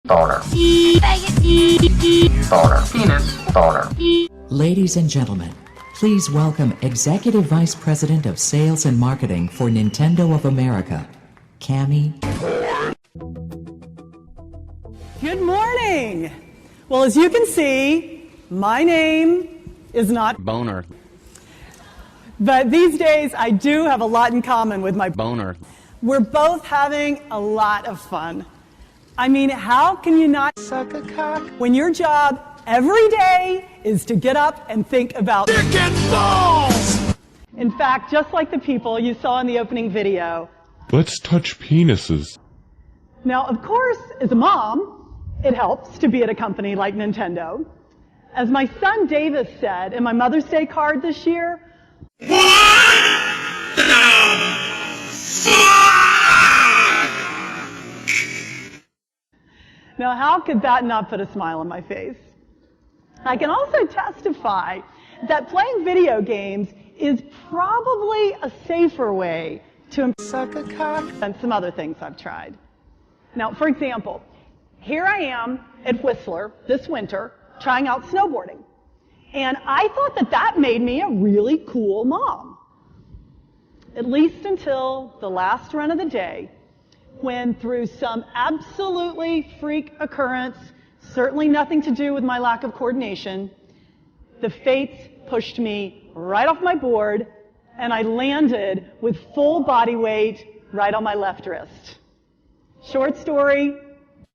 Boner. Boner. Penis. Boner. Ladies and gentlemen, please welcome Executive Vice President of Sales and Marketing for Nintendo of America, Cammie. Good morning. Well, as you can see, my name is not Boner. But these days I do have a lot in common with my Boner. We're both having a lot of fun. I mean, how can you not suck a cock when your job every day is to get up and think about dick and balls? In fact, just like the people you saw in the opening video. Let's touch penises. Now, of course, as a mom, it helps to be at a company like Nintendo. As my son Davis said in my Mother's Day card this year, now, how could that not put a smile on my face? I can also testify that playing video games is probably a safer way to suck a cock than some other things I've tried. Now, for example, here I am at Whistler this winter trying out snowboarding. And I thought that that made me a really cool mom. At least until the last run of the day, when through some absolutely freak occurrence, certainly nothing to do with my lack of coordination, the fates pushed me right off my board and I landed with full body weight right on my left wrist. Short story.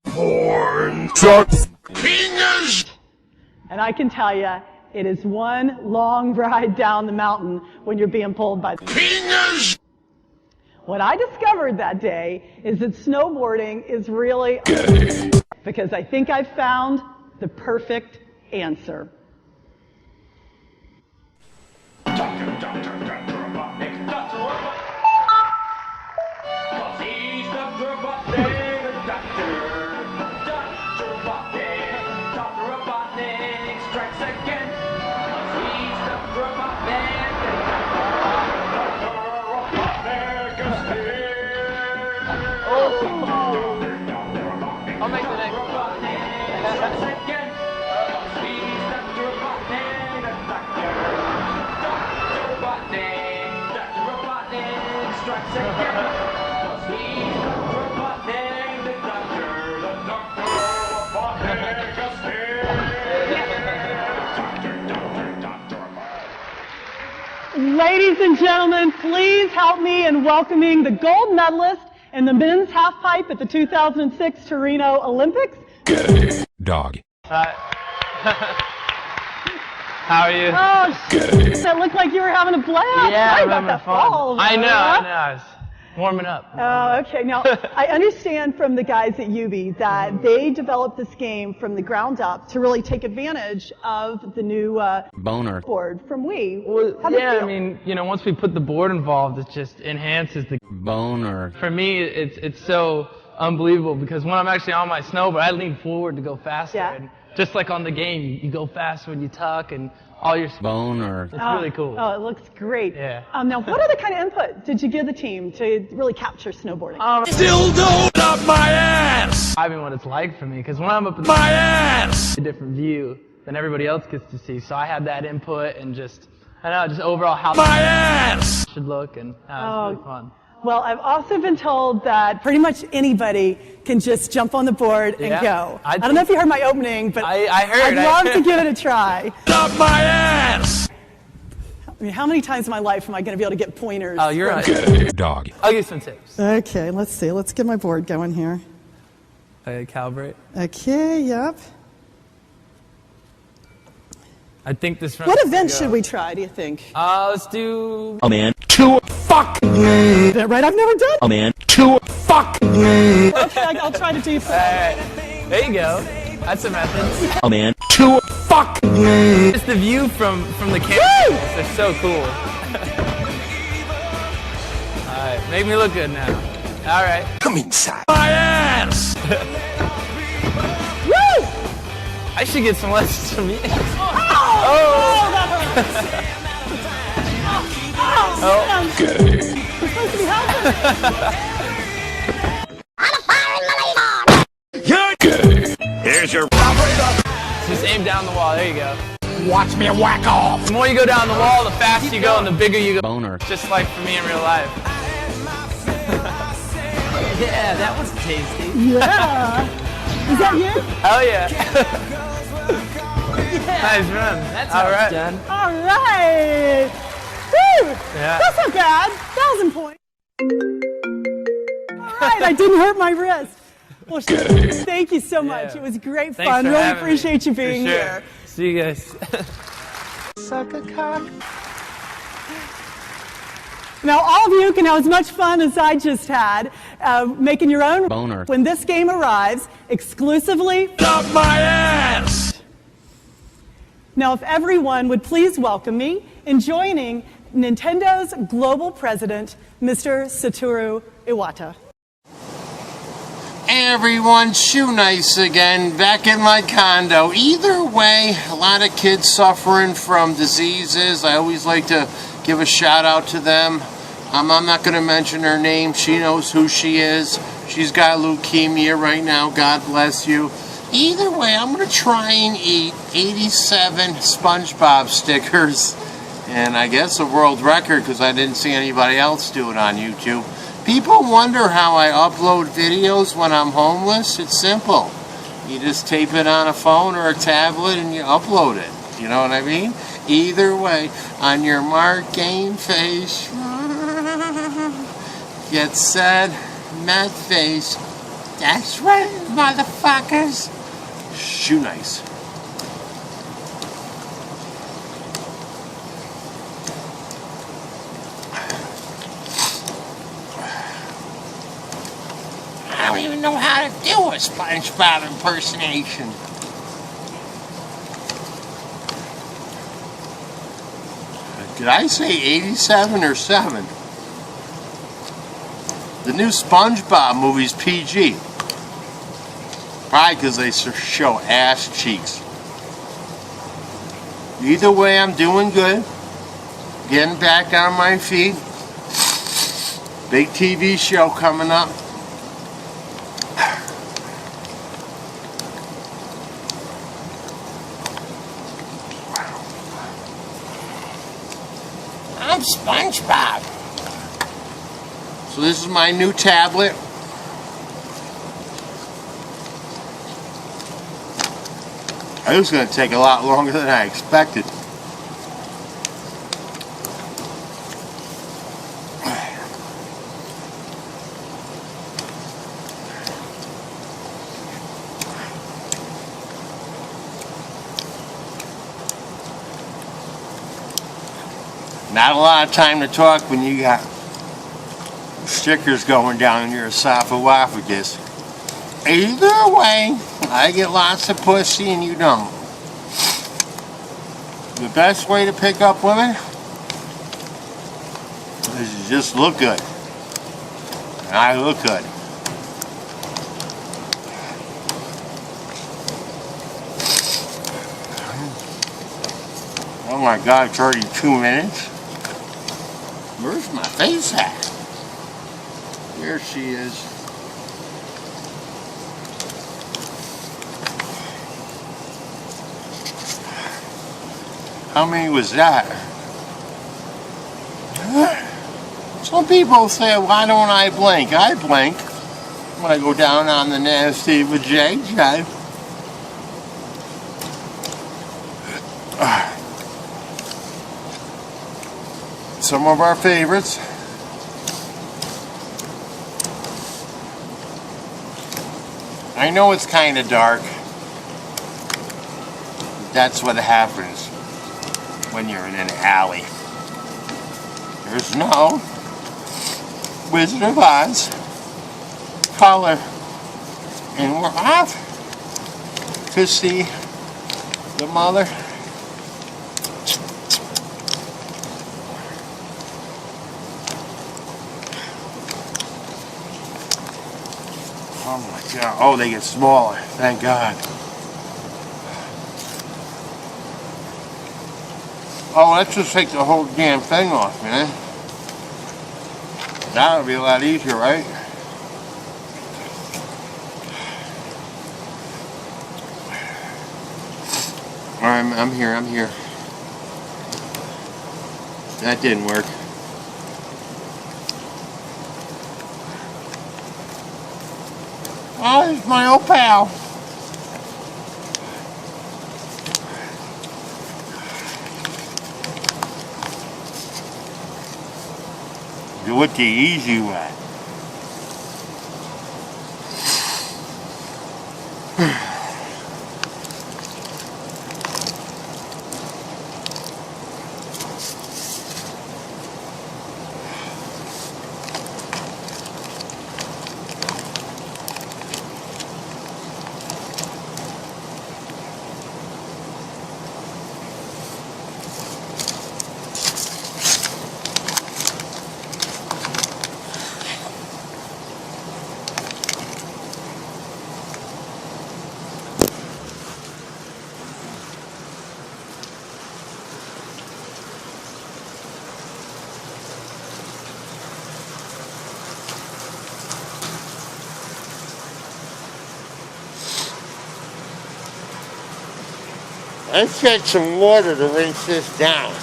Porn sucks penis. And I can tell you, it is one long ride down the mountain when you're being pulled by the penis. What I discovered that day is that snowboarding is really because I think I found the perfect answer. I'll make the next one. Ladies and gentlemen, please help me in welcoming the gold medalist in the men's half pipe at the 2006 Torino Olympics. Dog. How are you? Oh, that looked like you were having a blast. Yeah, Sorry I'm about having that fun. fall. I know. I was warming up. Oh, okay. Now, I understand from the guys at UB that they developed this game from the ground up to really take advantage of the new Boner. board from Wii. Well, How'd it yeah, feel? I mean, you know, once we put the board involved, it just enhances the boner. For me, it's so unbelievable because when I'm actually on my snowboard, I lean forward to go faster. Yeah. And just like on the game, you go faster when you tuck and all your boner. It's really cool. Oh, it looks great. Yeah. Now, what other kind of input did you give the team to really capture snowboarding? Dildo up my ass. I mean, what it's like for me, because when I'm up in My ass. a different view than everybody else gets to see, so I had that input and just, I don't know, just overall how My ass. it should look, and it was really fun. Well, I've also been told that pretty much anybody can just jump on the board and Yeah. go. I I don't know if you heard my opening, but I heard. I'd love to give it a try. Up my ass. I mean, how many times in my life am I going to be able to get pointers? Oh, you're from- right. Dog. I'll give you some tips. Okay, let's see. Let's get my board going here. Calibrate. Okay, yep. I think this. What event should we try, do you think? Let's do. Oh man. Too fucking. Right, I've never done. Oh man. Too fucking. Okay, I'll try to do some. There you go. That's a method. Oh man. Too fucking. Just the view from the camera. They're so cool. All right, make me look good now. All right. Come inside. My ass. Woo! I should get some lessons from you. Oh, that hurt. Oh. We're supposed to be helping. You're gay. Here's your... Just aim down the wall. There you go. Watch me whack off. The more you go down the wall, the faster you go, and the bigger you go. Boner. Just like for me in real life. Yeah, that was tasty. Yeah. Is that you? Hell yeah. Nice run. That's all right. Done. All right. Woo. Yeah. That's not bad. 1,000 points. All right. I didn't hurt my wrist. Well, thank you so much. Yeah. It was great Thanks fun. for Really having appreciate me. you being For sure. here. See you guys. Suck a cock. Now, all of you can have as much fun as I just had making your own Boner. when this game arrives exclusively. Up my ass! Now, if everyone would please welcome me in joining Nintendo's global president, Mr. Satoru Iwata. Hey everyone, Shoe Nice again, back in my condo. Either way, a lot of kids suffering from diseases. I always like to give a shout out to them. I'm not going to mention her name. She knows who she is. She's got leukemia right now. God bless you. Either way, I'm going to try and eat 87 SpongeBob stickers. And I guess a world record because I didn't see anybody else do it on YouTube. People wonder how I upload videos when I'm homeless. It's simple. You just tape it on a phone or a tablet and you upload it. You know what I mean? Either way, on your mark, game face, get set, met face. That's right, motherfuckers. Shoe Nice. I don't even know how to do a SpongeBob impersonation. Did I say 87 or 7? The new SpongeBob movie's PG. Probably because they show ass cheeks. Either way, I'm doing good. Getting back on my feet. Big TV show coming up. I'm SpongeBob. So this is my new tablet. It was going to take a lot longer than I expected. Not a lot of time to talk when you got stickers going down your esophagus. Either way, I get lots of pussy and you don't. The best way to pick up women is to just look good. And I look good. Oh my God, it's already 2 minutes. Where's my face at? Here she is. How many was that? Some people say, why don't I blink? I blink when I go down on the nasty vajayjay. Some of our favorites. I know it's kind of dark. That's what happens when you're in an alley. There's no Wizard of Oz color. And we're off to see the mother. Oh my God. Oh, they get smaller. Thank God. Oh, let's just take the whole damn thing off, man. That'll be a lot easier, right? I'm here. That didn't work. Oh, it's my old pal. Do it the easy way. Let's get some water to rinse this down.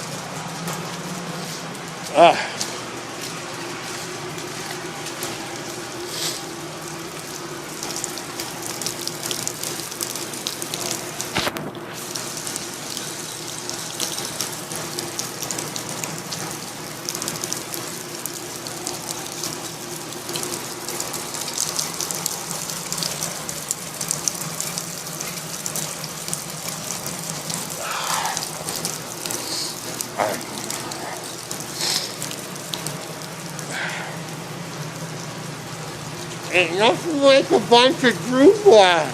Ain't nothing like a bunch of droop water.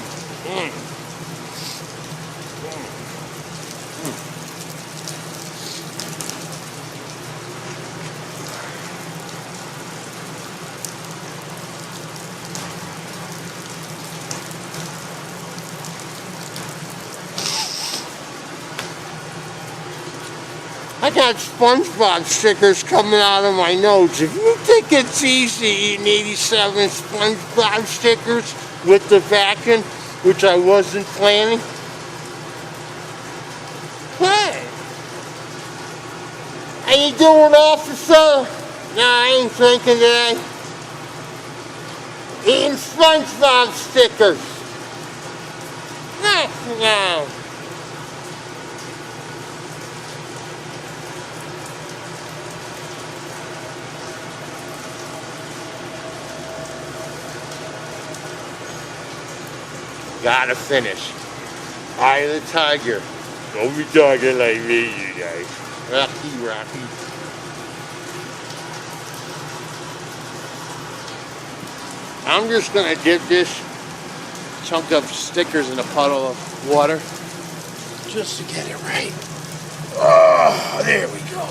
I got SpongeBob stickers coming out of my nose. If you think it's easy eating 87 SpongeBob stickers with the vacuum, which I wasn't planning, hey, how you doing, officer? No, I ain't drinking today. Eating SpongeBob stickers. No. Gotta finish. Eye of the tiger. Don't be talking like me, you guys. Rocky. I'm just gonna dip this chunk of stickers in a puddle of water just to get it right. Oh, there we go.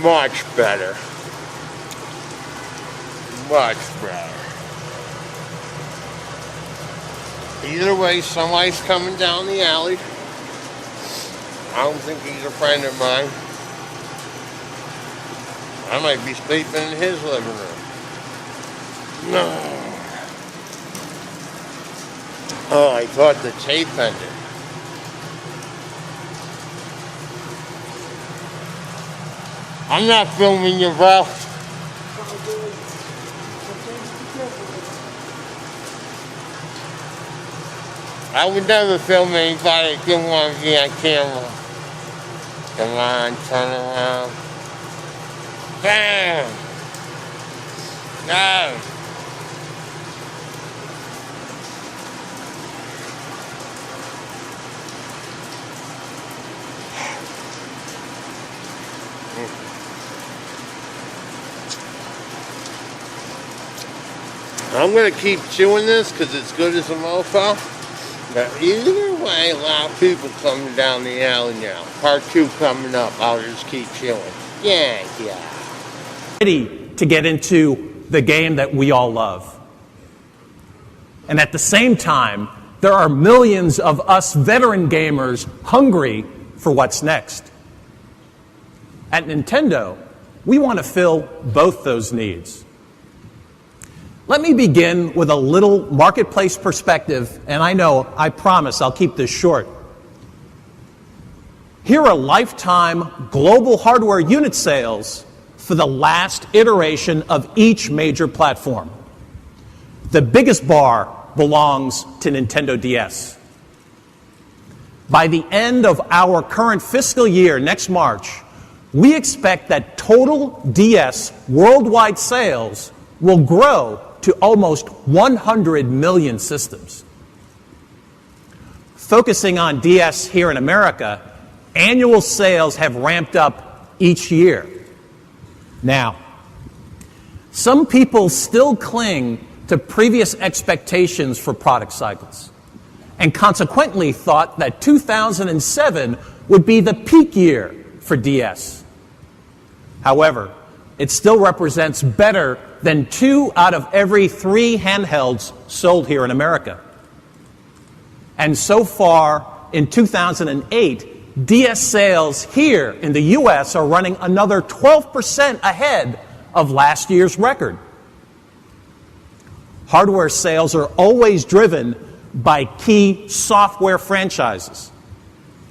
Much better. Much better. Either way, somebody's coming down the alley. I don't think he's a friend of mine. I might be sleeping in his living room. No. Oh, I thought the tape ended. I'm not filming you, bro. I would never film anybody that didn't want to be on camera. Come on, turn around. Bam! No! I'm going to keep chewing this because it's good as a mofo. But either way, a lot of people coming down the alley now. Part 2 coming up. I'll just keep chewing. Yeah. Ready to get into the game that we all love. And at the same time, there are millions of us veteran gamers hungry for what's next. At Nintendo, we want to fill both those needs. Let me begin with a little marketplace perspective, and I promise I'll keep this short. Here are lifetime global hardware unit sales for the last iteration of each major platform. The biggest bar belongs to Nintendo DS. By the end of our current fiscal year, next March, we expect that total DS worldwide sales will grow to almost 100 million systems. Focusing on DS here in America, annual sales have ramped up each year. Now, some people still cling to previous expectations for product cycles, and consequently thought that 2007 would be the peak year for DS. However, it still represents better than 2 out of every 3 handhelds sold here in America. And so far, in 2008, DS sales here in the US are running another 12% ahead of last year's record. Hardware sales are always driven by key software franchises.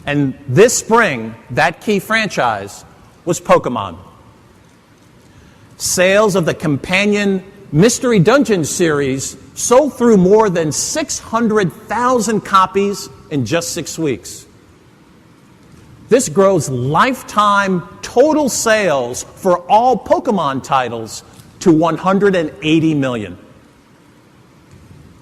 And this spring, that key franchise was Pokemon. Sales of the companion Mystery Dungeon series sold through more than 600,000 copies in just 6 weeks. This grows lifetime total sales for all Pokemon titles to 180 million.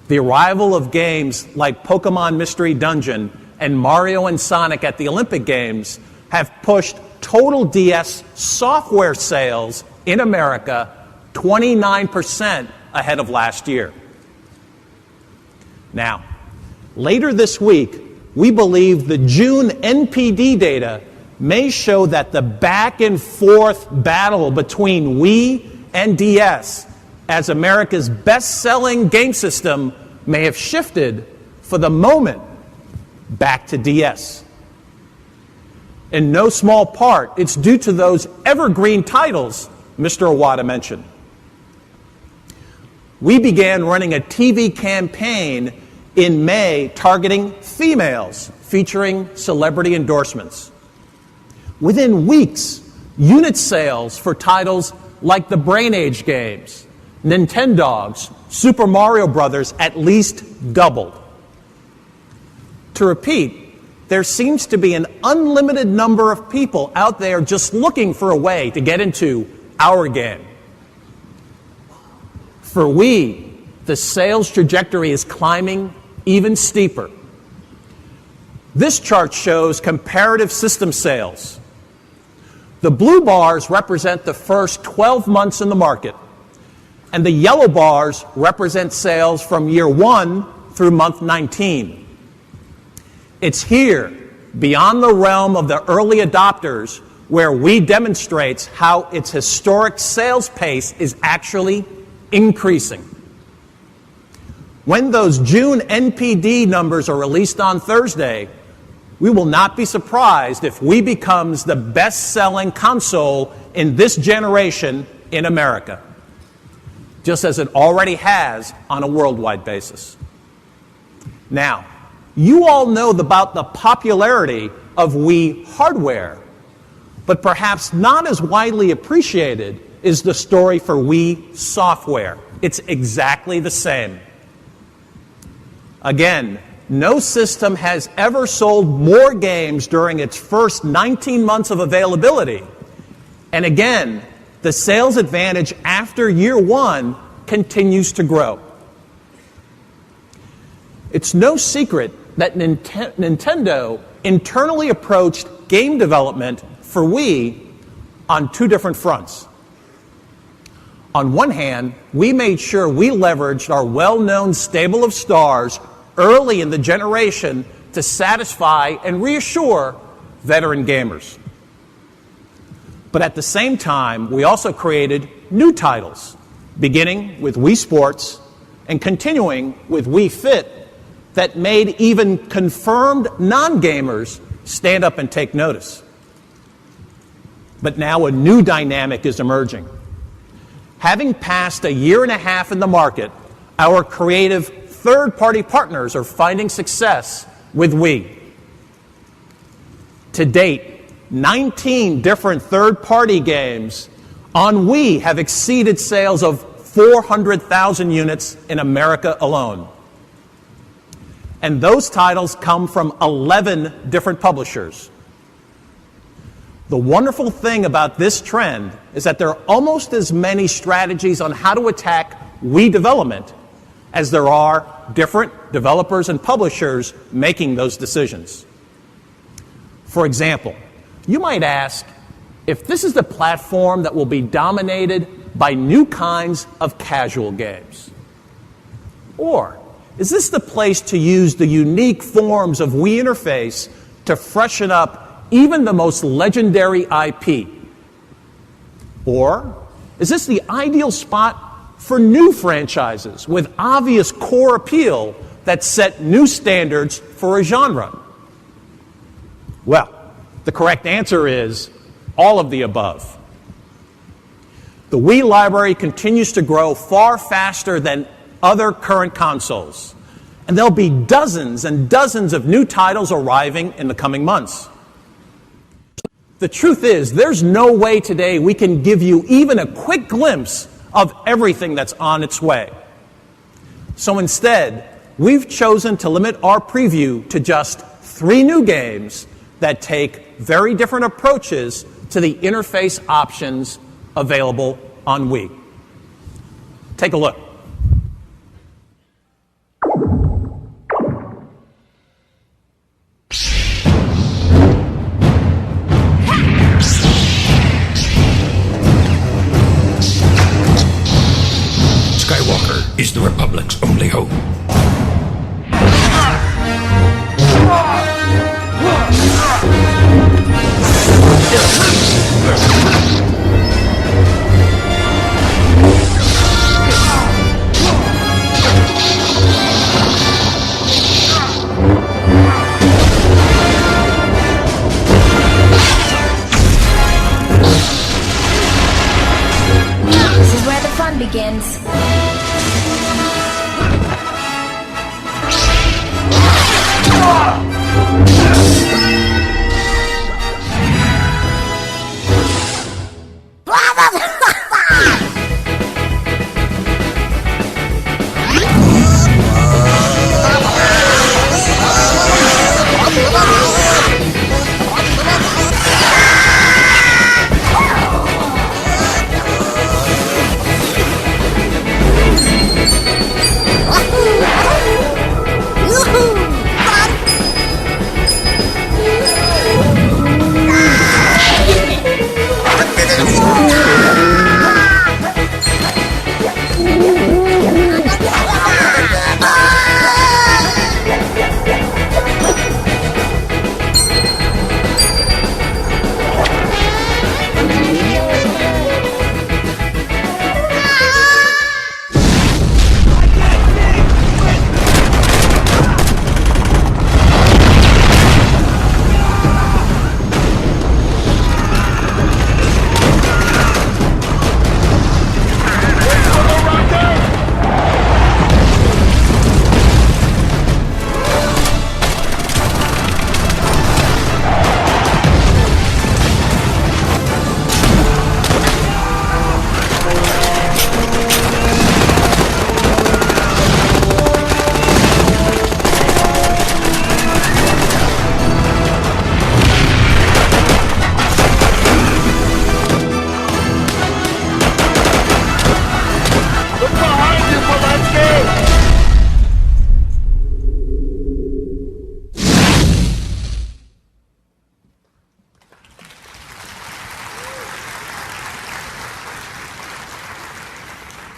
The arrival of games like Pokemon Mystery Dungeon and Mario and Sonic at the Olympic Games have pushed total DS software sales in America 29% ahead of last year. Now, later this week, we believe the June NPD data may show that the back and forth battle between Wii and DS as America's best-selling game system may have shifted for the moment back to DS. In no small part, it's due to those evergreen titles Mr. Iwata mentioned. We began running a TV campaign in May targeting females, featuring celebrity endorsements. Within weeks, unit sales for titles like the Brain Age games, Nintendogs, Super Mario Brothers at least doubled. To repeat, there seems to be an unlimited number of people out there just looking for a way to get into our game. For Wii, the sales trajectory is climbing even steeper. This chart shows comparative system sales. The blue bars represent the first 12 months in the market, and the yellow bars represent sales from year 1 through month 19. It's here, beyond the realm of the early adopters, where Wii demonstrates how its historic sales pace is actually increasing. When those June NPD numbers are released on Thursday, we will not be surprised if Wii becomes the best-selling console in this generation in America, just as it already has on a worldwide basis. Now, you all know about the popularity of Wii hardware, but perhaps not as widely appreciated is the story for Wii software. It's exactly the same. Again, no system has ever sold more games during its first 19 months of availability. And again, the sales advantage after year 1 continues to grow. It's no secret that Nintendo internally approached game development for Wii on 2 different fronts. On one hand, we made sure we leveraged our well-known stable of stars early in the generation to satisfy and reassure veteran gamers. But at the same time, we also created new titles, beginning with Wii Sports and continuing with Wii Fit, that made even confirmed non-gamers stand up and take notice. But now a new dynamic is emerging. Having passed a year and a half in the market, our creative third-party partners are finding success with Wii. To date, 19 different third-party games on Wii have exceeded sales of 400,000 units in America alone. And those titles come from 11 different publishers. The wonderful thing about this trend is that there are almost as many strategies on how to attack Wii development as there are different developers and publishers making those decisions. For example, you might ask if this is the platform that will be dominated by new kinds of casual games. Or is this the place to use the unique forms of Wii interface to freshen up even the most legendary IP? Or is this the ideal spot for new franchises with obvious core appeal that set new standards for a genre? Well, the correct answer is all of the above. The Wii library continues to grow far faster than other current consoles, and there'll be dozens and dozens of new titles arriving in the coming months. The truth is, there's no way today we can give you even a quick glimpse of everything that's on its way. So instead, we've chosen to limit our preview to just 3 new games that take very different approaches to the interface options available on Wii. Take a look. Skywalker is the Republic's only hope. This is where the fun begins.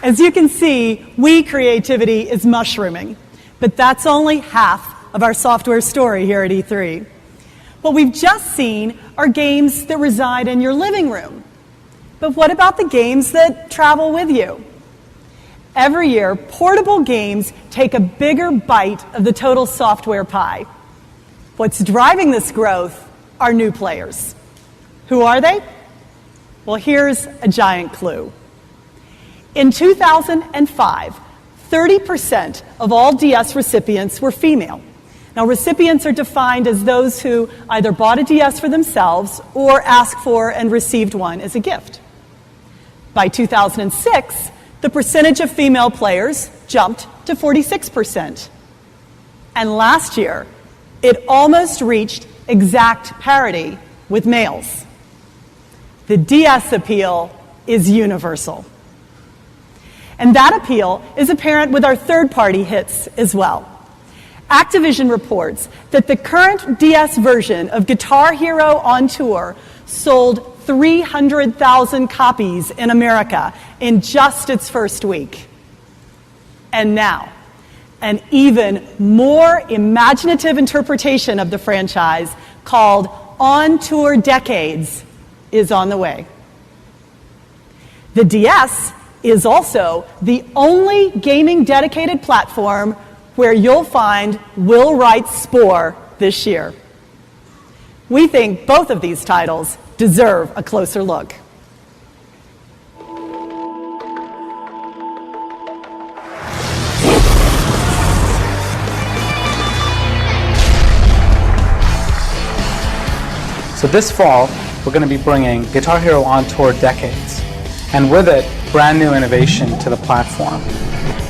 As you can see, Wii creativity is mushrooming, but that's only half of our software story here at E3. What we've just seen are games that reside in your living room. But what about the games that travel with you? Every year, portable games take a bigger bite of the total software pie. What's driving this growth are new players. Who are they? Well, here's a giant clue. In 2005, 30% of all DS recipients were female. Now, recipients are defined as those who either bought a DS for themselves or asked for and received one as a gift. By 2006, the percentage of female players jumped to 46%. And last year, it almost reached exact parity with males. The DS appeal is universal. And that appeal is apparent with our third-party hits as well. Activision reports that the current DS version of Guitar Hero on Tour sold 300,000 copies in America in just its first week. And now, an even more imaginative interpretation of the franchise called On Tour Decades is on the way. The DS is also the only gaming-dedicated platform where you'll find Will Wright's Spore this year. We think both of these titles deserve a closer look. So this fall, we're going to be bringing Guitar Hero On Tour Decades, and with it, brand new innovation to the platform.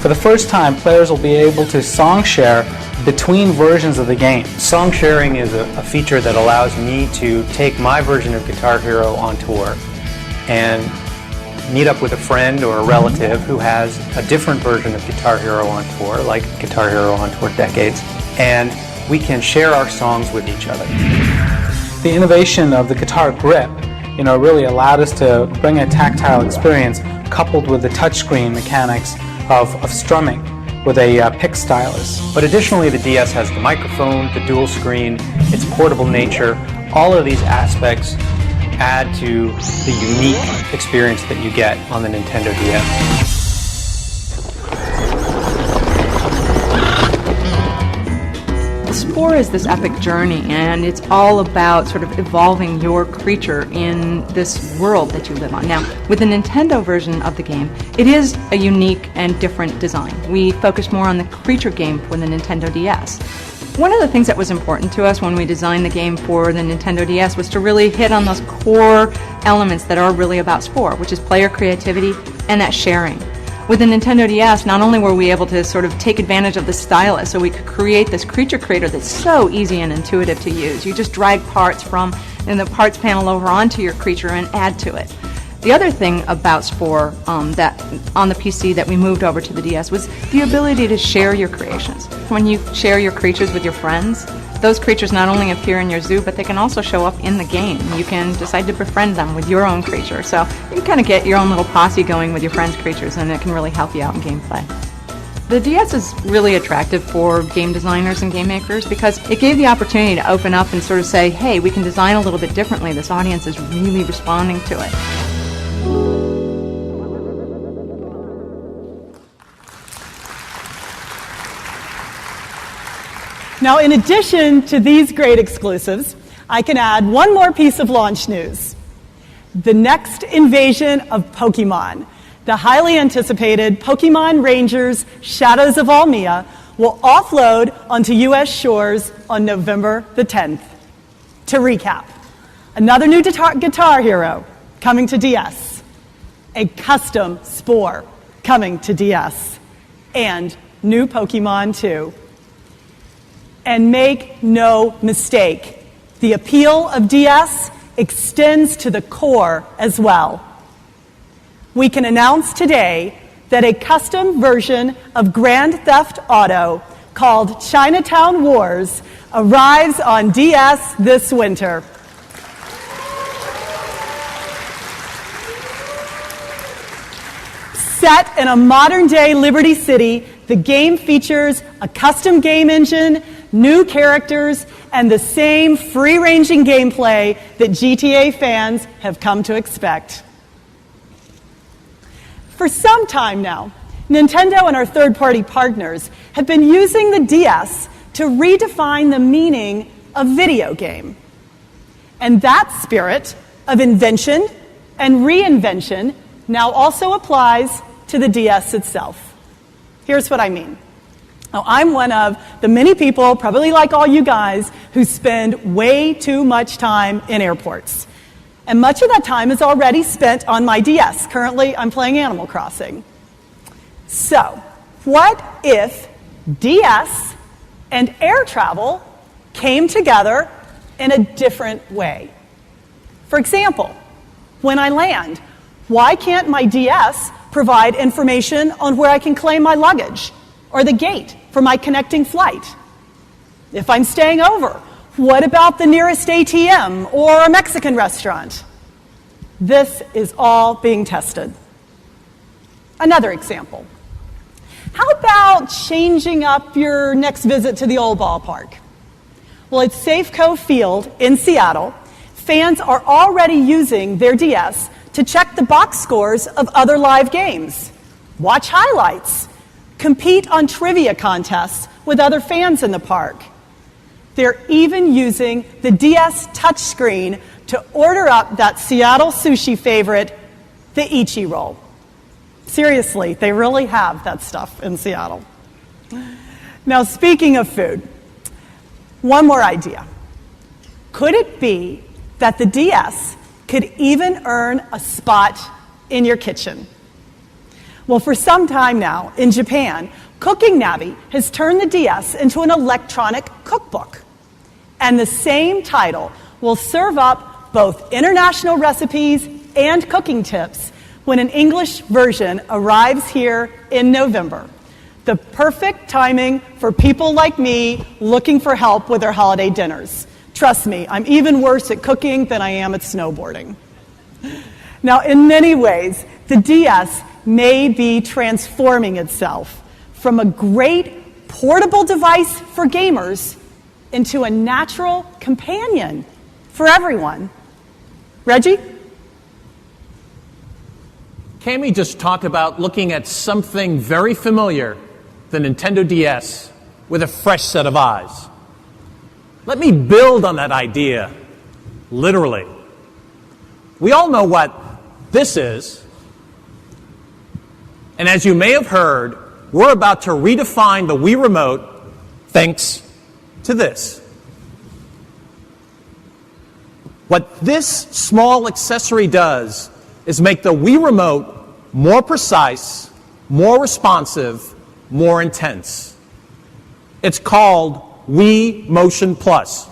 For the first time, players will be able to song share between versions of the game. Song sharing is a feature that allows me to take my version of Guitar Hero on tour and meet up with a friend or a relative who has a different version of Guitar Hero on tour, like Guitar Hero on Tour Decades, and we can share our songs with each other. The innovation of the guitar grip, really allowed us to bring a tactile experience coupled with the touchscreen mechanics of strumming with a pick stylus. But additionally, the DS has the microphone, the dual screen, its portable nature. All of these aspects add to the unique experience that you get on the Nintendo DS. Spore is this epic journey, and it's all about sort of evolving your creature in this world that you live on. Now, with the Nintendo version of the game, it is a unique and different design. We focused more on the creature game for the Nintendo DS. One of the things that was important to us when we designed the game for the Nintendo DS was to really hit on those core elements that are really about Spore, which is player creativity and that sharing. With the Nintendo DS, not only were we able to sort of take advantage of the stylus, so we could create this creature creator that's so easy and intuitive to use. You just drag parts from the parts panel over onto your creature and add to it. The other thing about Spore that on the PC that we moved over to the DS was the ability to share your creations. When you share your creatures with your friends, those creatures not only appear in your zoo, but they can also show up in the game. You can decide to befriend them with your own creature. So you kind of get your own little posse going with your friends' creatures, and it can really help you out in gameplay. The DS is really attractive for game designers and game makers because it gave the opportunity to open up and sort of say, hey, we can design a little bit differently. This audience is really responding to it. Now, in addition to these great exclusives, I can add one more piece of launch news. The next invasion of Pokemon, the highly anticipated Pokemon Rangers Shadows of Almia, will offload onto U.S. shores on November the 10th. To recap, another new Guitar Hero coming to DS, a custom Spore coming to DS, and new Pokemon 2. And make no mistake, the appeal of DS extends to the core as well. We can announce today that a custom version of Grand Theft Auto called Chinatown Wars arrives on DS this winter. Set in a modern-day Liberty City, the game features a custom game engine, new characters, and the same free-ranging gameplay that GTA fans have come to expect. For some time now, Nintendo and our third-party partners have been using the DS to redefine the meaning of video game. And that spirit of invention and reinvention now also applies to the DS itself. Here's what I mean. Now, I'm one of the many people, probably like all you guys, who spend way too much time in airports. And much of that time is already spent on my DS. Currently, I'm playing Animal Crossing. So, what if DS and air travel came together in a different way? For example, when I land, why can't my DS provide information on where I can claim my luggage or the gate for my connecting flight? If I'm staying over, what about the nearest ATM or a Mexican restaurant? This is all being tested. Another example. How about changing up your next visit to the old ballpark? Well, at Safeco Field in Seattle, fans are already using their DS to check the box scores of other live games, watch highlights, compete on trivia contests with other fans in the park. They're even using the DS touchscreen to order up that Seattle sushi favorite, the Ichi-roll. Seriously, they really have that stuff in Seattle. Now, speaking of food, one more idea. Could it be that the DS could even earn a spot in your kitchen? Well, for some time now, in Japan, Cooking Navi has turned the DS into an electronic cookbook. And the same title will serve up both international recipes and cooking tips when an English version arrives here in November. The perfect timing for people like me looking for help with their holiday dinners. Trust me, I'm even worse at cooking than I am at snowboarding. Now, in many ways, the DS may be transforming itself from a great portable device for gamers into a natural companion for everyone. Reggie? Cami just talked about looking at something very familiar, the Nintendo DS, with a fresh set of eyes. Let me build on that idea, literally. We all know what this is, and as you may have heard, we're about to redefine the Wii Remote thanks to this. What this small accessory does is make the Wii Remote more precise, more responsive, more intense. It's called Wii Motion Plus.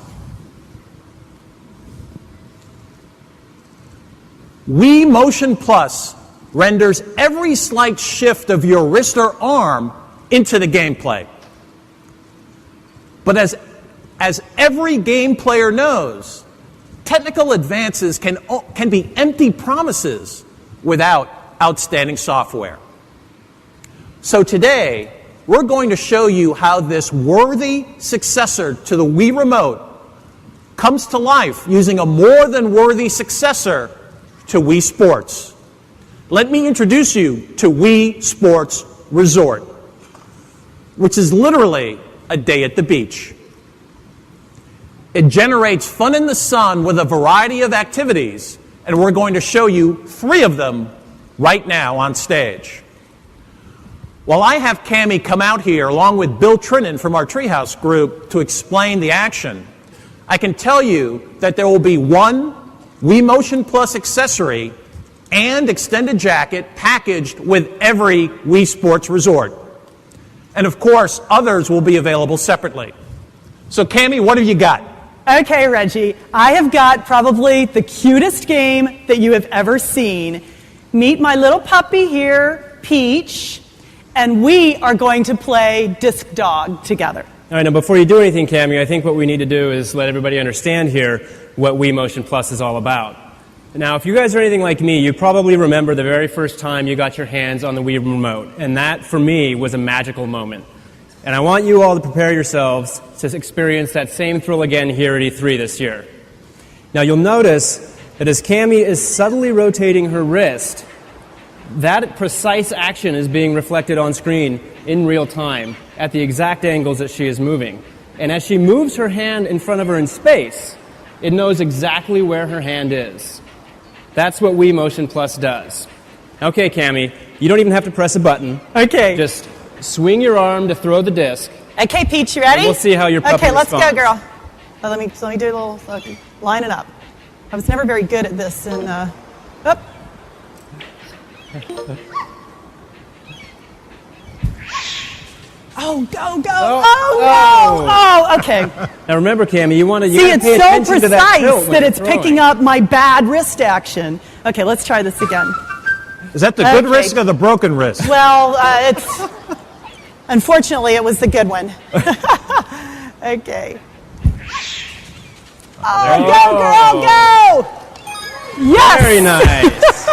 Wii Motion Plus renders every slight shift of your wrist or arm into the gameplay. But as every game player knows, technical advances can be empty promises without outstanding software. So today, we're going to show you how this worthy successor to the Wii Remote comes to life using a more than worthy successor to Wii Sports. Let me introduce you to Wii Sports Resort, which is literally a day at the beach. It generates fun in the sun with a variety of activities, and we're going to show you 3 of them right now on stage. While I have Cami come out here along with Bill Trinan from our Treehouse group to explain the action, I can tell you that there will be one Wii Motion Plus accessory and extended jacket packaged with every Wii Sports Resort. And of course, others will be available separately. So Cami, what have you got? Okay, Reggie, I have got probably the cutest game that you have ever seen. Meet my little puppy here, Peach, and we are going to play Disc Dog together. All right, now before you do anything, Cami, I think what we need to do is let everybody understand here what Wii Motion Plus is all about. Now, if you guys are anything like me, you probably remember the very first time you got your hands on the Wii Remote, and that, for me, was a magical moment. And I want you all to prepare yourselves to experience that same thrill again here at E3 this year. Now, you'll notice that as Cami is subtly rotating her wrist, that precise action is being reflected on screen in real time at the exact angles that she is moving. And as she moves her hand in front of her in space, it knows exactly where her hand is. That's what Wii Motion Plus does. Okay, Cami, You don't even have to press a button. Okay. Just swing your arm to throw the disc. Okay, Peach, you ready? And we'll see how your puppy Okay, let's responds. go, girl. Let me do a little, line it up. I was never very good at this. And, up. Oh, go, go. Oh, okay. Now remember, Cammie, you want to See, it's pay so attention to that tilt precise when that you're it's throwing. picking up my bad wrist action. Okay, let's try this again. Is that the good wrist or the broken wrist? Well, unfortunately, it was the good one. Okay. Oh, go, girl, go! Yes! Very nice.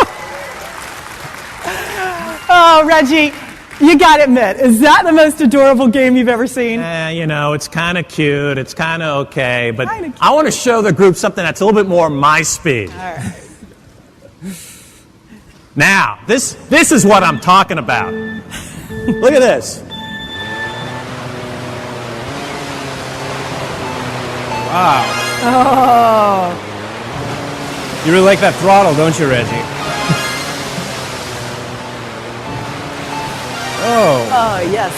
Oh, Reggie, you got to admit, is that the most adorable game you've ever seen? You know, it's kind of cute. It's kind of okay. But I want to show the group something that's a little bit more my speed. All right. Now, this is what I'm talking about. Look at this. Wow. Oh. You really like that throttle, don't you, Reggie? Oh. Oh, yes.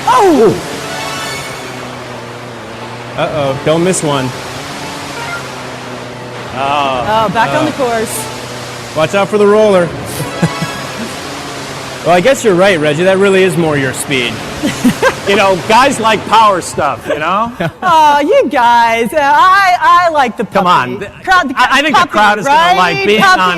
Oh! Uh-oh, don't miss one. Oh, back on the course. Watch out for the roller. Well, I guess you're right, Reggie. That really is more your speed. You know, guys like power stuff, you know? Oh, you guys. I like the puppy. Come on. I think the crowd is going to like being on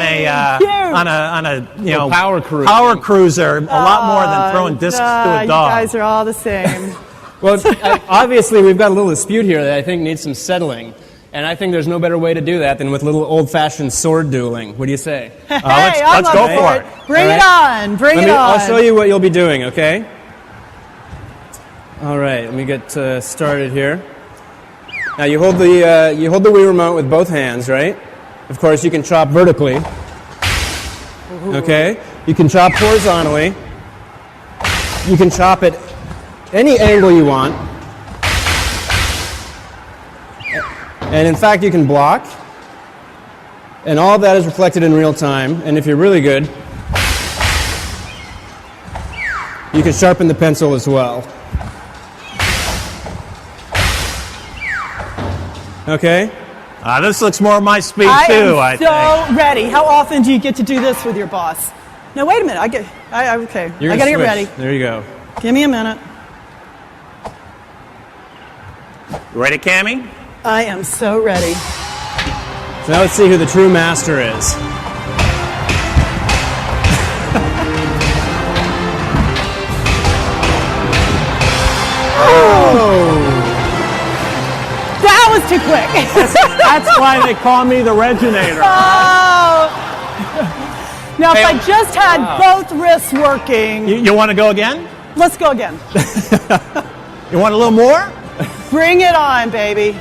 a power cruiser. Power cruiser a lot more than throwing discs to a dog. You guys are all the same. Well, obviously, we've got a little dispute here that I think needs some settling. And I think there's no better way to do that than with a little old-fashioned sword dueling. What do you say? Let's go for it. Bring it on. Bring it on. I'll show you what you'll be doing, okay? All right, let me get started here. Now you hold the Wii remote with both hands, right? Of course, you can chop vertically. Okay? You can chop horizontally. You can chop at any angle you want. And in fact, you can block. And all of that is reflected in real time. And if you're really good, you can sharpen the pencil as well. Okay? This looks more my speed too, I think. I'm so ready. How often do you get to do this with your boss? Now, wait a minute. Okay. I got to get ready. There you go. Give me a minute. You ready, Cammie? I am so ready. So now let's see who the true master is. That was too quick. That's why they call me the Reginator. Oh. Now, if I just had both wrists working. You want to go again? Let's go again. You want a little more? Bring it on, baby.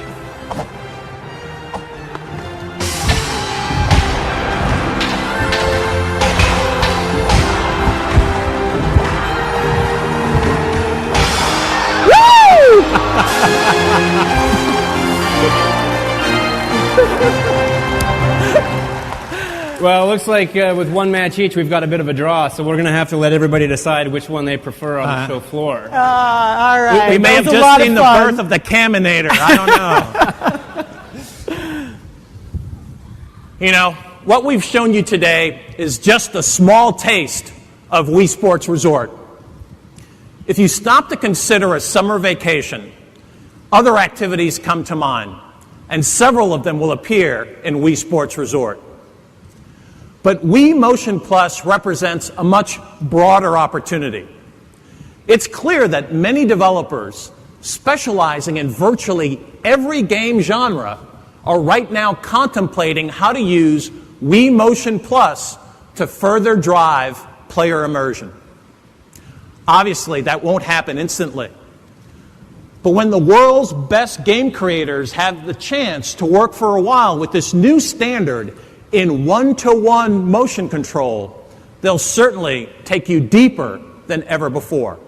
Well, it looks like with one match each, we've got a bit of a draw, so we're going to have to let everybody decide which one they prefer on the show floor. All right. We may have just seen the birth of the Caminator. I don't know. You know, what we've shown you today is just a small taste of Wii Sports Resort. If you stop to consider a summer vacation, other activities come to mind, and several of them will appear in Wii Sports Resort. But Wii Motion Plus represents a much broader opportunity. It's clear that many developers specializing in virtually every game genre are right now contemplating how to use Wii Motion Plus to further drive player immersion. Obviously, that won't happen instantly. But when the world's best game creators have the chance to work for a while with this new standard in one-to-one motion control, they'll certainly take you deeper than ever before.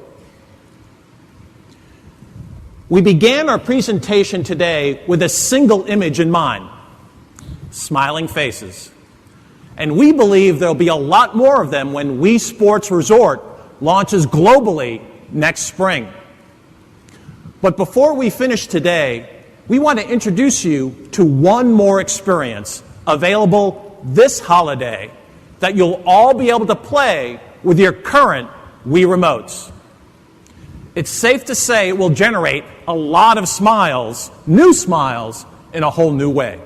We began our presentation today with a single image in mind: smiling faces. And we believe there'll be a lot more of them when Wii Sports Resort launches globally next spring. But before we finish today, we want to introduce you to one more experience available this holiday that you'll all be able to play with your current Wii remotes. It's safe to say it will generate a lot of smiles, new smiles, in a whole new way.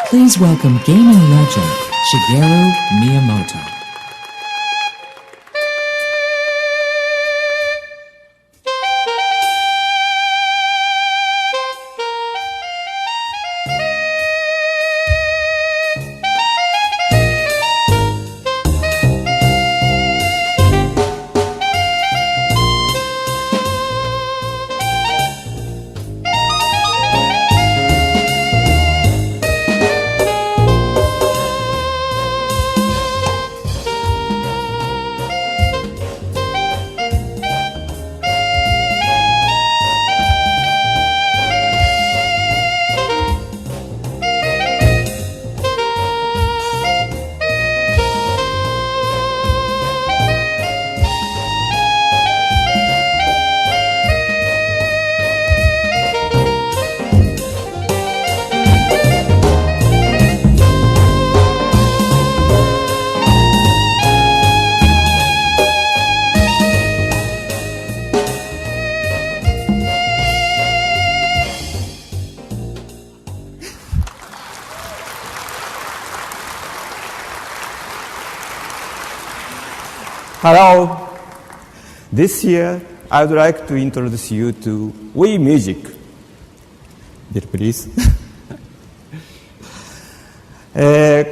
Please welcome gaming legend Shigeru Miyamoto. Hello. This year, I would like to introduce you to Wii Music. Bill, please.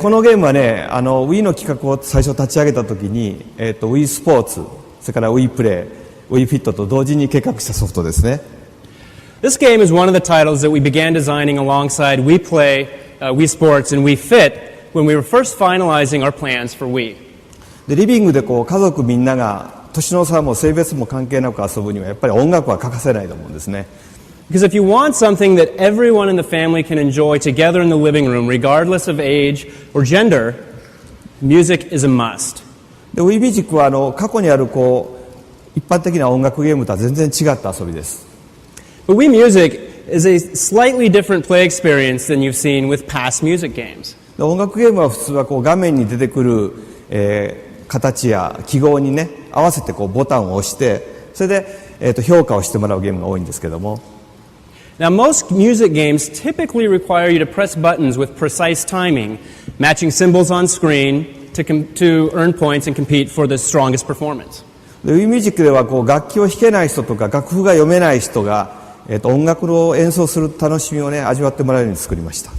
このゲームはね、Wii の企画を最初立ち上げたときに、Wii スポーツ、それから Wii プレイ、Wii フィットと同時に計画したソフトですね。This game is one of the titles that we began designing alongside Wii Play, Wii Sports, and Wii Fit when we were first finalizing our plans for Wii. でリビングでこう家族みんなが年の差も性別も関係なく遊ぶにはやっぱり音楽は欠かせないと思うんですね。Because if you want something that everyone in the family can enjoy together in the living room, regardless of age or gender, music is a must. で Wii Music は過去にあるこう一般的な音楽ゲームとは全然違った遊びです。But Wii Music is a slightly different play experience than you've seen with past music games. で音楽ゲームは普通はこう画面に出てくる、形や記号にね合わせてこうボタンを押してそれで、評価をしてもらうゲームが多いんですけども。Now, most music games typically require you to press buttons with precise timing, matching symbols on screen to earn points and compete for the strongest performance. Wii Music ではこう楽器を弾けない人とか楽譜が読めない人が、音楽を演奏する楽しみをね味わってもらえるように作りました。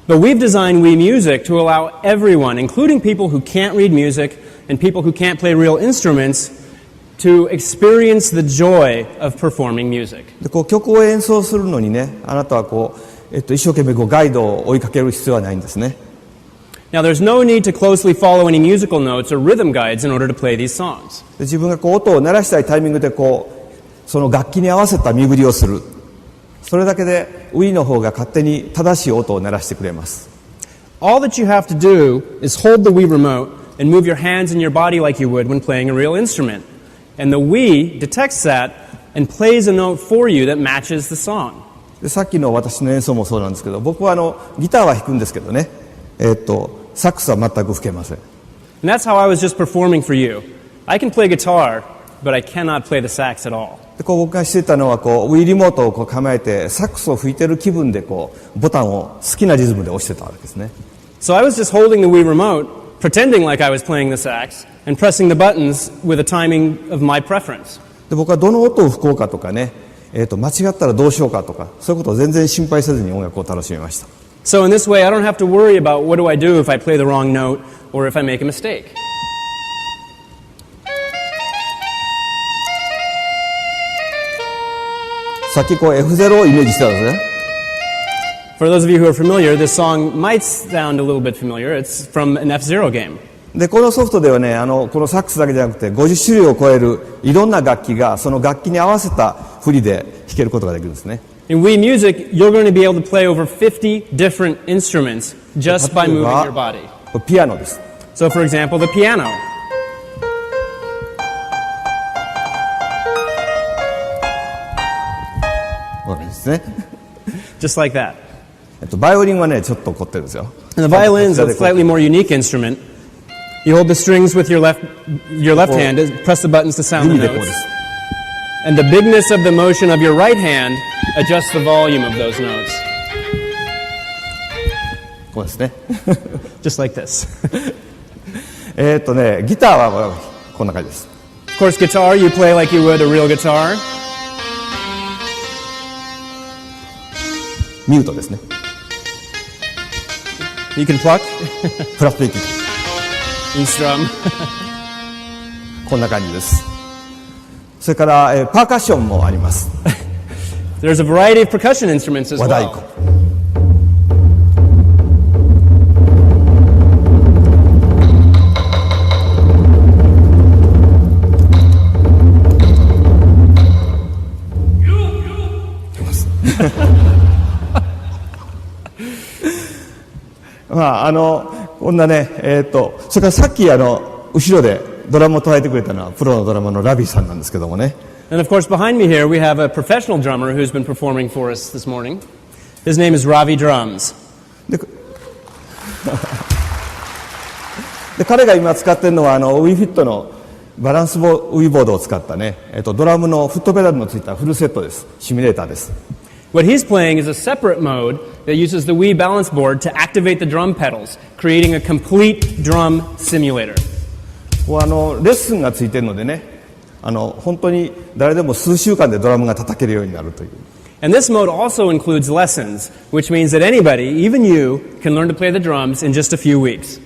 But we've designed Wii Music to allow everyone, including people who can't read music and people who can't play real instruments, to experience the joy of performing music. でこう曲を演奏するのにね、あなたはこう、一生懸命こうガイドを追いかける必要はないんですね。Now, there's no need to closely follow any musical notes or rhythm guides in order to play these songs. 自分がこう音を鳴らしたいタイミングでその楽器に合わせた身振りをする。それだけで Wii の方が勝手に正しい音を鳴らしてくれます。All that you have to do is hold the Wii remote and move your hands and your body like you would when playing a real instrument. And the Wii detects that and plays a note for you that matches the song. でさっきの私の演奏もそうなんですけど、僕はギターは弾くんですけどね、サックスは全く吹けません。And that's how I was just performing for you. I can play guitar, but I cannot play the sax at all. で僕がしていたのはWii リモートを構えてサックスを吹いてる気分でボタンを好きなリズムで押してたわけですね。So I was just holding the Wii remote, pretending like I was playing the sax, and pressing the buttons with a timing of my preference. で僕はどの音を吹こうかとかね、間違ったらどうしようかとか、そういうことを全然心配せずに音楽を楽しみました。So in this way, I don't have to worry about what do I do if I play the wrong note or if I make a mistake. さっきF0 をイメージしてたんですね。For those of you who are familiar, this song might sound a little bit familiar. It's from an F-Zero game. でこのソフトではね、このサックスだけじゃなくて50種類を超えるいろんな楽器がその楽器に合わせた振りで弾けることができるんですね。In Wii Music, you're going to be able to play over 50 different instruments just by moving your body. ピアノです。So, for example, the piano. これですね。Just like that. バイオリンはね、ちょっと凝ってるんですよ。And the violin is a slightly more unique instrument. You hold the strings with your left hand, press the buttons to sound the notes. And the bigness of the motion of your right hand adjusts the volume of those notes. こうですね。Just like this. ギターはこんな感じです。Of course, guitar, you play like you would a real guitar. ミュートですね。You can pluck. フラットできる。And strum. こんな感じです。それから、パーカッションもあります。There's a variety of percussion instruments as well. 和太鼓。こんなね、それからさっき後ろでドラムを叩いてくれたのはプロのドラマーのラビーさんなんですけどもね。And of course, behind me here, we have a professional drummer who's been performing for us this morning. His name is Ravi Drums. で彼が今使ってるのはWiiFit のバランスWiiボードを使ったね、ドラムのフットペダルのついたフルセットです。シミュレーターです。What he's playing is a separate mode that uses the Wii balance board to activate the drum pedals, creating a complete drum simulator. レッスンがついてるのでね、本当に誰でも数週間でドラムが叩けるようになるという。And this mode also includes lessons, which means that anybody, even you, can learn to play the drums in just a few weeks.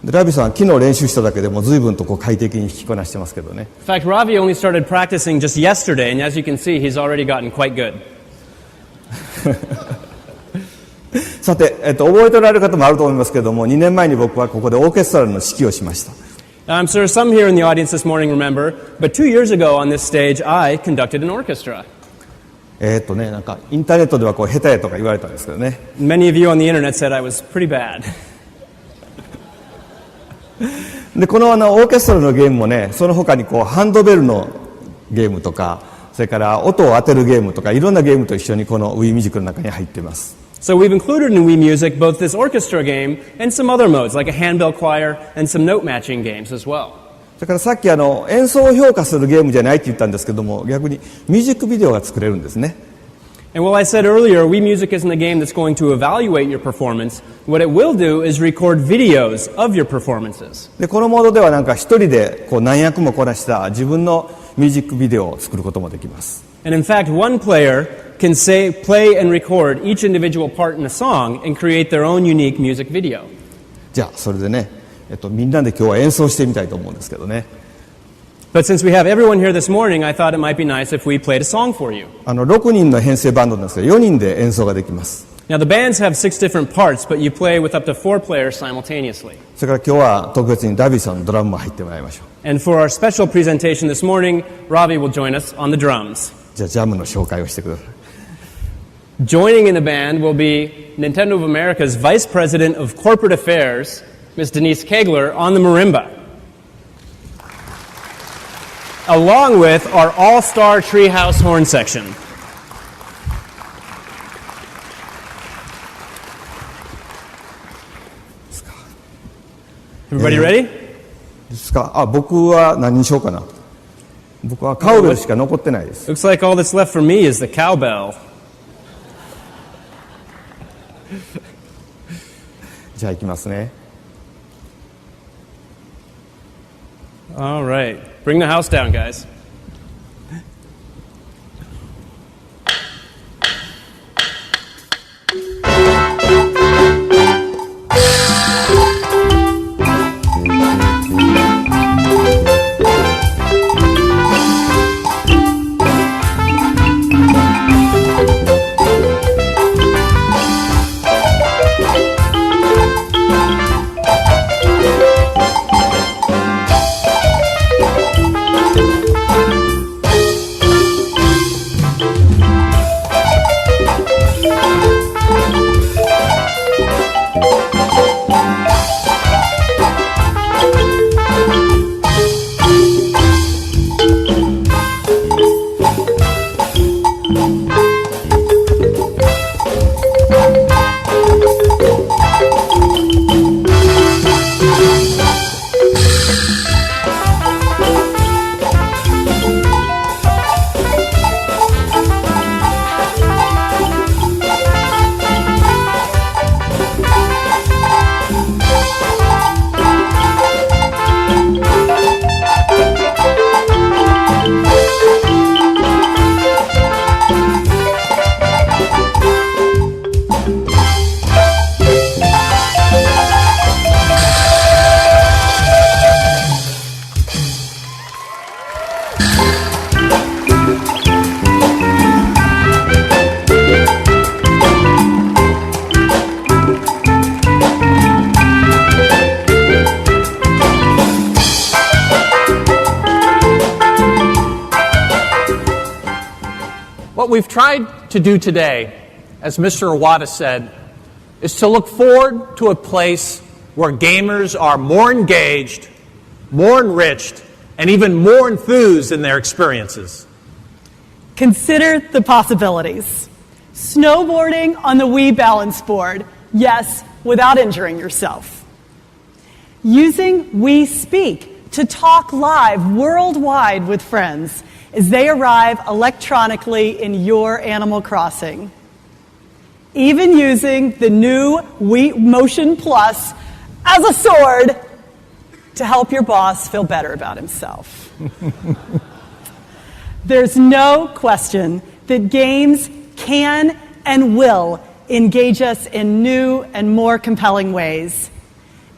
でラビさんは昨日練習しただけでも随分と快適に弾きこなしてますけどね。In fact, Ravi only started practicing just yesterday, and as you can see, he's already gotten quite good. さて、覚えておられる方もあると思いますけれども、2年前に僕はここでオーケストラの指揮をしました。I'm sure some here in the audience this morning remember, but 2 years ago on this stage, I conducted an orchestra. なんかインターネットでは下手やとか言われたんですけどね。Many of you on the internet said I was pretty bad. でこのオーケストラのゲームもね、その他にハンドベルのゲームとか、それから音を当てるゲームとかいろんなゲームと一緒にこの Wii Music の中に入っています。So we've included in Wii Music both this orchestra game and some other modes like a handbell choir and some note matching games as well. それからさっき演奏を評価するゲームじゃないって言ったんですけども、逆にミュージックビデオが作れるんですね。And while I said earlier, Wii Music isn't a game that's going to evaluate your performance, what it will do is record videos of your performances. でこのモードではなんか一人で何役もこなした自分のミュージックビデオを作ることもできます。And in fact, one player can play and record each individual part in a song and create their own unique music video. じゃあそれでね、みんなで今日は演奏してみたいと思うんですけどね。But since we have everyone here this morning, I thought it might be nice if we played a song for you. 6人の編成バンドなんですが、4人で演奏ができます。Now, the bands have 6 different parts, but you play with up to 4 players simultaneously. それから今日は特別にダビーさんのドラムも入ってもらいましょう。 And for our special presentation this morning, Ravi will join us on the drums. じゃあジャムの紹介をしてください。 Joining in the band will be Nintendo of America's Vice President of Corporate Affairs, Ms. Denise Kegler, on the marimba. Along with our all-star treehouse horn section. Everybody ready? ですか。あ、僕は何にしようかな。僕はカウベルしか残ってないです。 Looks like all that's left for me is the cowbell. じゃあ行きますね。 All right. Bring the house down, guys. What we've tried to do today, as Mr. Iwata said, is to look forward to a place where gamers are more engaged, more enriched, and even more enthused in their experiences. Consider the possibilities. Snowboarding on the Wii balance board, yes, without injuring yourself. Using Wii Speak to talk live worldwide with friends as they arrive electronically in your Animal Crossing. Even using the new Wii Motion Plus as a sword to help your boss feel better about himself. There's no question that games can and will engage us in new and more compelling ways.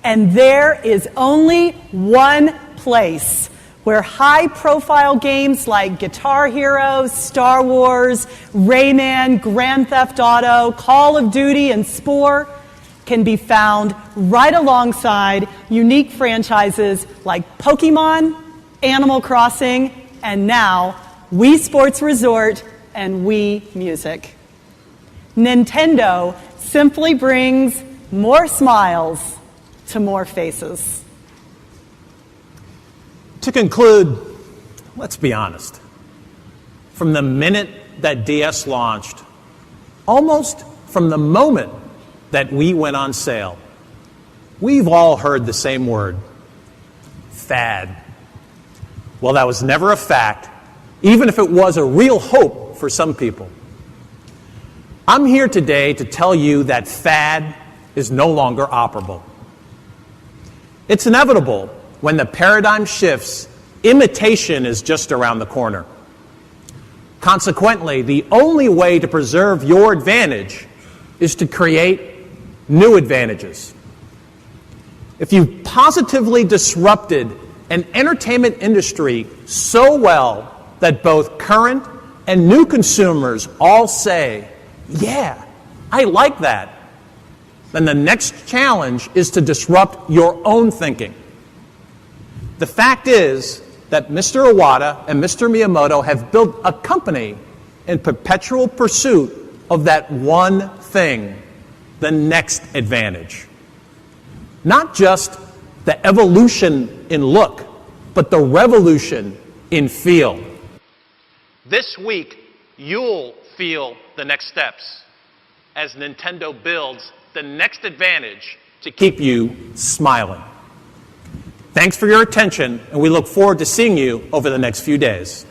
And there is only one place where high-profile games like Guitar Hero, Star Wars, Rayman, Grand Theft Auto, Call of Duty, and Spore can be found right alongside unique franchises like Pokemon, Animal Crossing, and now Wii Sports Resort and Wii Music. Nintendo simply brings more smiles to more faces. To conclude, let's be honest. From the minute that DS launched, almost from the moment that Wii went on sale, we've all heard the same word, fad. Well, that was never a fact, even if it was a real hope for some people. I'm here today to tell you that fad is no longer operable. It's inevitable. When the paradigm shifts, imitation is just around the corner. Consequently, the only way to preserve your advantage is to create new advantages. If you've positively disrupted an entertainment industry so well that both current and new consumers all say, yeah, I like that. Then the next challenge is to disrupt your own thinking. The fact is that Mr. Iwata and Mr. Miyamoto have built a company in perpetual pursuit of that one thing, the next advantage. Not just the evolution in look, but the revolution in feel. This week, you'll feel the next steps as Nintendo builds the next advantage to keep you smiling. Thanks for your attention, and we look forward to seeing you over the next few days.